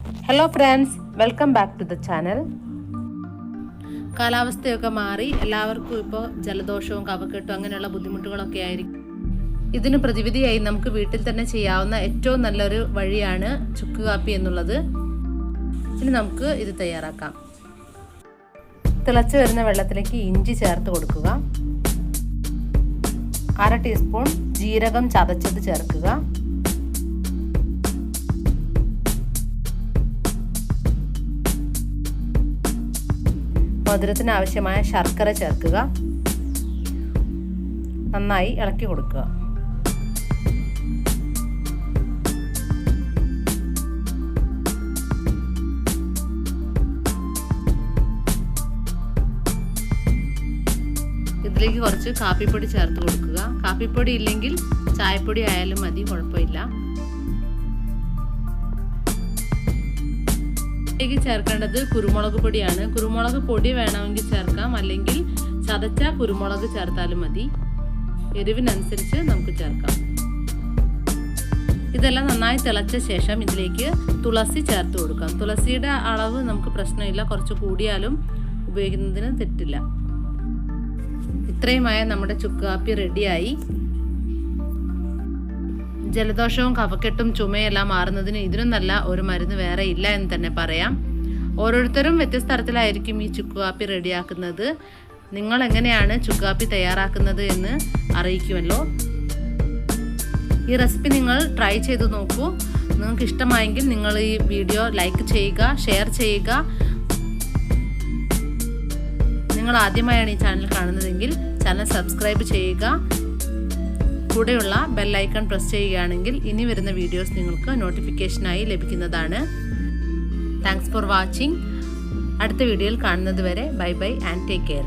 Hello friends, welcome back to the channel. കാലാവസ്ഥയൊക്കെ മാറി എല്ലാവർക്കും ഇപ്പോൾ ജലദോഷവും കഫക്കെട്ടും അങ്ങനെയുള്ള ബുദ്ധിമുട്ടുകളൊക്കെ ആയിരിക്കും. ഇതിന് പ്രതിവിധിയായി നമുക്ക് വീട്ടിൽ തന്നെ ചെയ്യാവുന്ന ഏറ്റവും നല്ലൊരു വഴിയാണ് ചുക്ക് കാപ്പി എന്നുള്ളത്. ഇനി നമുക്ക് ഇത് തയ്യാറാക്കാം. തിളച്ച് വരുന്ന വെള്ളത്തിലേക്ക് ഇഞ്ചി ചേർത്ത് കൊടുക്കുക. 1/2 ടീസ്പൂൺ ജീരകം ചതച്ചത് ചേർക്കുക. മധുരത്തിന് ആവശ്യമായ ശർക്കര ചേർക്കുക. നന്നായി ഇളക്കി കൊടുക്കുക. ഇതിലേക്ക് കുറച്ച് കാപ്പിപ്പൊടി ചേർത്ത് കൊടുക്കുക. കാപ്പിപ്പൊടി ഇല്ലെങ്കിൽ ചായപ്പൊടി ആയാലും മതി, കുഴപ്പമില്ല. ഇതിലേക്ക് ചേർക്കേണ്ടത് കുരുമുളക് പൊടിയാണ്. കുരുമുളക് പൊടി വേണമെങ്കിൽ ചേർക്കാം, അല്ലെങ്കിൽ ചതച്ച കുരുമുളക് ചേർത്താലും മതി. എരിവിനനുസരിച്ച് നമുക്ക് ചേർക്കാം. ഇതെല്ലാം നന്നായി തിളച്ച ശേഷം ഇതിലേക്ക് തുളസി ചേർത്ത് കൊടുക്കാം. തുളസിയുടെ അളവ് നമുക്ക് പ്രശ്നമില്ല, കുറച്ച് കൂടിയാലും ഉപയോഗിക്കുന്നതിന് തെറ്റില്ല. ഇത്രയുമായ നമ്മുടെ ചുക്ക് കാപ്പി റെഡിയായി. ജലദോഷവും കഫക്കെട്ടും ചുമയെല്ലാം മാറുന്നതിന് ഇതിനും നല്ല ഒരു മരുന്ന് വേറെ ഇല്ല എന്ന് തന്നെ പറയാം. ഓരോരുത്തരും വ്യത്യസ്ത തരത്തിലായിരിക്കും ഈ ചുക്ക് കാപ്പി റെഡിയാക്കുന്നത്. നിങ്ങൾ എങ്ങനെയാണ് ചുക്ക് കാപ്പി തയ്യാറാക്കുന്നത് എന്ന് അറിയിക്കുമല്ലോ. ഈ റെസിപ്പി നിങ്ങൾ ട്രൈ ചെയ്ത് നോക്കൂ. നിങ്ങൾക്ക് ഇഷ്ടമായെങ്കിൽ നിങ്ങൾ ഈ വീഡിയോ ലൈക്ക് ചെയ്യുക, ഷെയർ ചെയ്യുക. നിങ്ങൾ ആദ്യമായാണ് ഈ ചാനൽ കാണുന്നതെങ്കിൽ ചാനൽ സബ്സ്ക്രൈബ് ചെയ്യുക. കൂടെയുള്ള ബെൽ ഐക്കൺ പ്രസ് ചെയ്യുകയാണെങ്കിൽ ഇനി വരുന്ന വീഡിയോസ് നിങ്ങൾക്ക് നോട്ടിഫിക്കേഷനായി ലഭിക്കുന്നതാണ്. Thanks for watching. അടുത്ത വീഡിയോയിൽ കാണുന്നത് വരെ bye bye and take care.